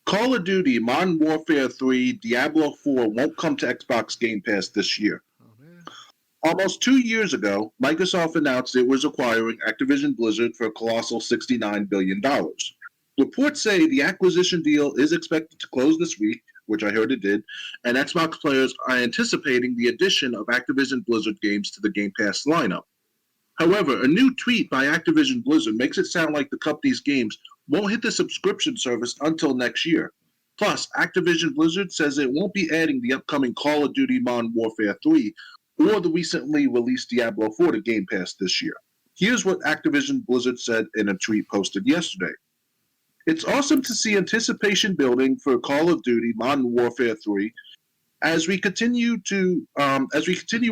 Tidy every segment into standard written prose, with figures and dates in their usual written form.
Call of Duty, Modern Warfare 3, Diablo 4 won't come to Xbox Game Pass this year. Oh man. Almost 2 years ago, Microsoft announced it was acquiring Activision Blizzard for a colossal $69 billion. Reports say the acquisition deal is expected to close this week, which I heard it did, and Xbox players are anticipating the addition of Activision Blizzard games to the Game Pass lineup. However, a new tweet by Activision Blizzard makes it sound like the company's games won't hit the subscription service until next year. Plus, Activision Blizzard says it won't be adding the upcoming Call of Duty Modern Warfare 3 or the recently released Diablo 4 to Game Pass this year. Here's what Activision Blizzard said in a tweet posted yesterday. It's awesome to see anticipation building for Call of Duty Modern Warfare 3 as we continue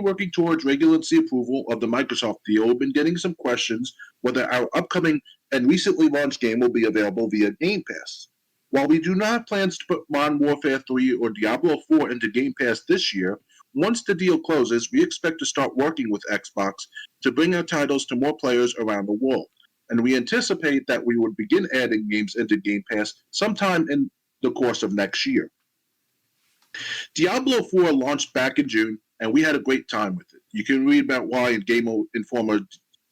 working towards regulatory approval of the Microsoft deal. We've been getting some questions whether our upcoming and recently launched game will be available via Game Pass. While we do not have plans to put Modern Warfare 3 or Diablo 4 into Game Pass this year, once the deal closes, we expect to start working with Xbox to bring our titles to more players around the world. And we anticipate that we would begin adding games into Game Pass sometime in the course of next year. Diablo 4 launched back in June, and we had a great time with it. You can read about why in Game Informer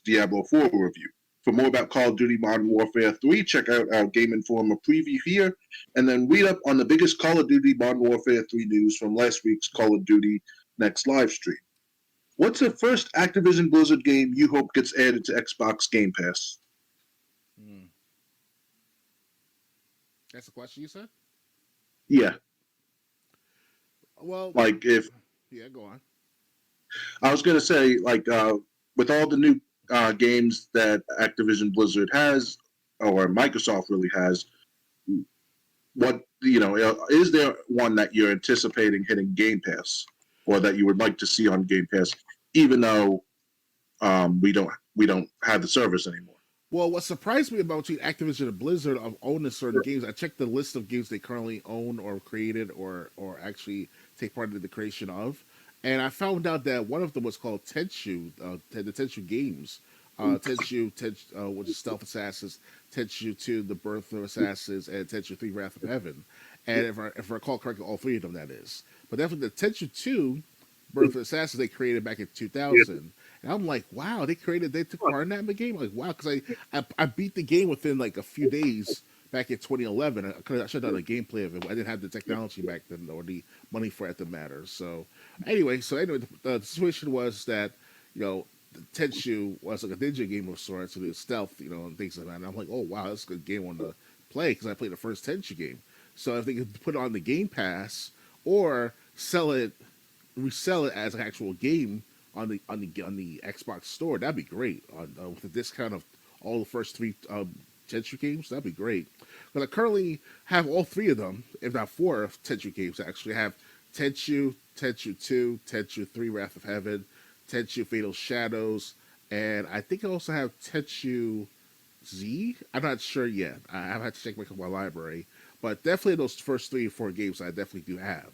Diablo 4 review. For more about Call of Duty Modern Warfare 3, check out our Game Informer preview here, and then read up on the biggest Call of Duty Modern Warfare 3 news from last week's Call of Duty Next live stream. What's the first Activision Blizzard game you hope gets added to Xbox Game Pass? Hmm. That's the question you said? Yeah, Well, like if yeah, go on. I was going to say, with all the new games that Activision Blizzard has, or Microsoft really has, is there one that you're anticipating hitting Game Pass, or that you would like to see on Game Pass, even though we don't have the service anymore? Well, what surprised me about between Activision and Blizzard of owning certain games, I checked the list of games they currently own or created or actually take part in the creation of, and I found out that one of them was called Tenchu, the Tenchu games. Which is Stealth Assassins, Tenchu 2, The Birth of Assassins, and Tenchu 3, Wrath of Heaven. And if I recall correctly, all three of them, that is. But definitely the Tenchu 2, Birth of Assassins, they created back in 2000. And I'm like, wow, they took part in that game? Like, wow, because I beat the game within like a few days back in 2011. I should have done a gameplay of it. I didn't have the technology back then or the money for it to matter. So anyway, the situation was that, Tenchu was like a ninja game of sorts, so it was stealth, and things like that. And I'm like, oh wow, that's a good game on to play because I played the first Tenchu game. So if they could put it on the Game Pass or resell it as an actual game on the Xbox store, that'd be great. With the discount of all the first three Tenchu games, that'd be great. Because I currently have all three of them, if not four of Tenchu games. Actually, I have Tenchu, Tenchu 2, Tenchu 3, Wrath of Heaven, Tenchu Fatal Shadows, and I think I also have Tenchu Z. I'm not sure yet. I have to check my library, but definitely those first 3 or 4 games I definitely do have,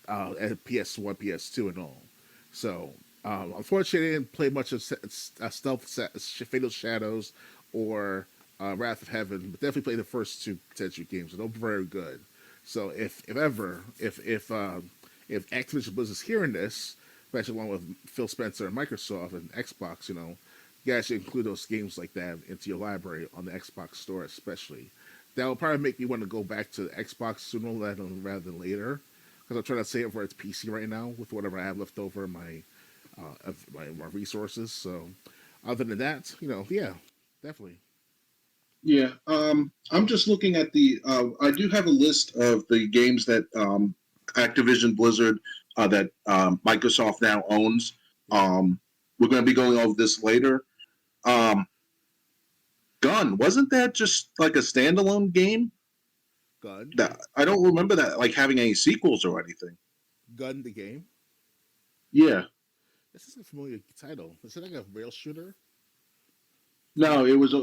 at PS1, PS2, and all. So unfortunately, I didn't play much of Stealth Fatal Shadows or Wrath of Heaven, but definitely played the first 2 Tenchu games, and they're very good. So if Activision Blizzard's hearing this, especially along with Phil Spencer and Microsoft and Xbox, you guys should include those games like that into your library on the Xbox store, especially. That will probably make me want to go back to the Xbox sooner rather than later, because I'm trying to save for its PC right now with whatever I have left over in my resources. So, other than that, yeah, definitely. Yeah, I'm just looking at I do have a list of the games that Activision Blizzard that Microsoft now owns. We're going to be going over this later. Um, Gun, wasn't that just like a standalone game? Gun, That I don't remember that like having any sequels or anything. Gun, the game. Yeah, This is a familiar title. Is it like a rail shooter? no, it was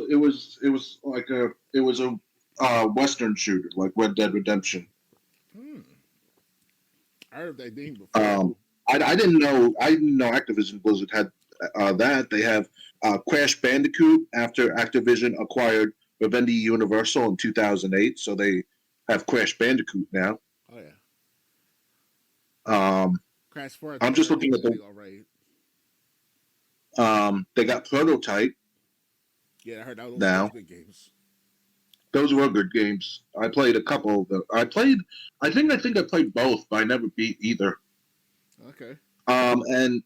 a Western shooter like Red Dead Redemption. Hmm. I heard that name before. Um, I didn't know Activision Blizzard had that. They have Crash Bandicoot after Activision acquired Vivendi Universal in 2008. So they have Crash Bandicoot now. Oh yeah, Um, Crash 4. I I'm think just I looking at think the. all right. They got Prototype Yeah, I heard that those now. good games. Those were good games. I played a couple of them. I think I played both, but I never beat either. Okay. And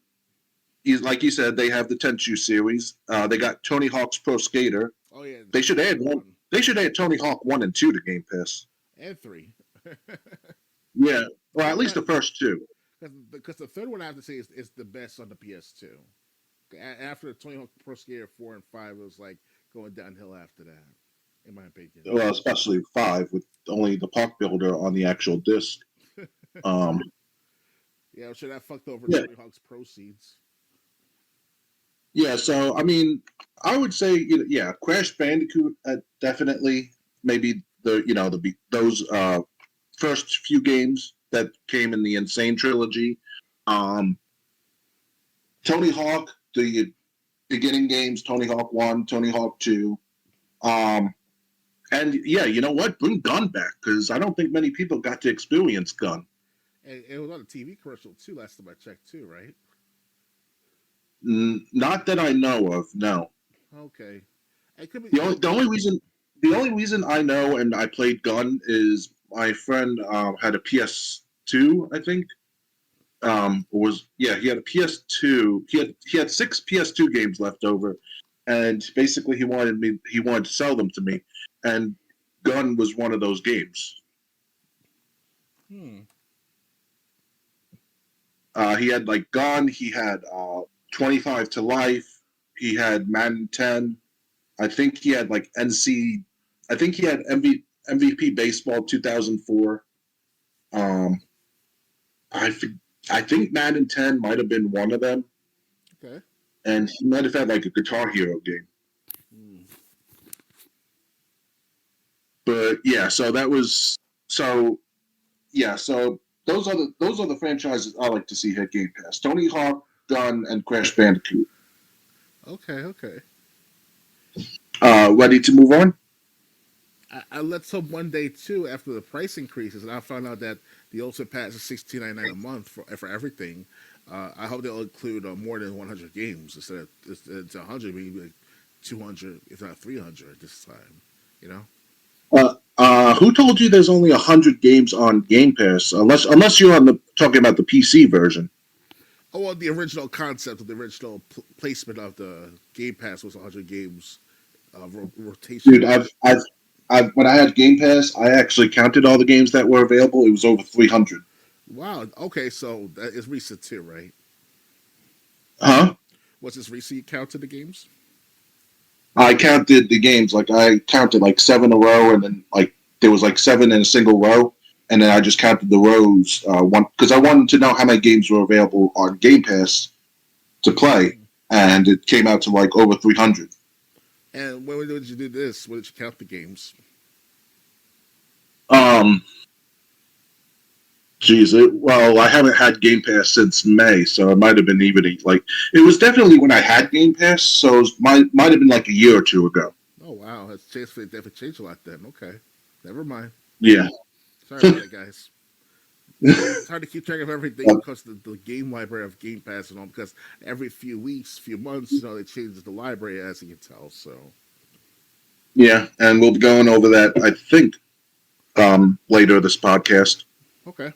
like you said, they have the Tenchu series. They got Tony Hawk's Pro Skater. Oh yeah, They should the add third one. one They should add Tony Hawk 1 and 2 to Game Pass. and 3. Yeah, The well, at third least one, the first two. because the third one I have to say is the best on the PS2. After Tony Hawk Pro Skater 4 and 5, it was like going downhill after that, in my opinion. Well, especially 5 with only the park builder on the actual disc. Um, Yeah, I'm sure that fucked over yeah, Tony Hawk's proceeds. yeah. So I mean, I would say yeah, Crash Bandicoot definitely maybe those first few games that came in the Insane trilogy. Um, Tony Hawk, the beginning games, Tony Hawk 1, Tony Hawk 2. Um, and yeah, you know what? Bring Gun back because I don't think many people got to experience Gun. And it was on a TV commercial too. Last time I checked too, right? Not that I know of. No. Okay. It could be. The only the only reason the only reason I know and I played Gun is my friend had a PS2, I think. Was yeah, he had a PS2. He had 6 PS2 games left over, and basically he wanted to sell them to me, and Gun was one of those games. Hmm. He had like Gun. He had 25 to Life. He had Madden 10. I think he had like NC. I think he had MVP Baseball 2004. Um, I I think Madden 10 might have been one of them, Okay. and he might have had like a Guitar Hero game. Hmm. But yeah, so yeah, so those are the franchises I like to see hit Game Pass: Tony Hawk, Gun, and Crash Bandicoot. Okay. Okay. Ready to move on? Let's hope one day too, after the price increases, and I found out that the Ultimate Pass is $16.99 a month for everything. I hope they'll include more than 100 games instead of it's 100, maybe like 200, if not 300 this time. You know. Who told you there's only 100 games on Game Pass? Unless you're talking about the PC version. Oh well, the original concept of the original placement of the Game Pass was 100 games Dude, rotational. I've when I had Game Pass, I actually counted all the games that were available. It was over 300. Wow. Okay, so that is recent too, right? Huh? Was this recent? You counted the games? I counted the games like I counted like 7 a row, and then like there was like 7 in a single row, and then I just counted the rows one because I wanted to know how many games were available on Game Pass to play, Hmm. and it came out to like over 300. And when did you do this? When did you count the games? Um, well, I haven't had Game Pass since May, so it might have been even like it was definitely when I had Game Pass, so it might have been like a year or two ago. Oh wow, that's changed. Definitely changed a lot then. Okay, never mind. Yeah. Sorry about that, guys. It's hard to keep track of everything because the game library of Game Pass and all. Because every few weeks, few months, they change the library as you can tell. So Yeah, and we'll be going over that, I think, later this podcast. okay.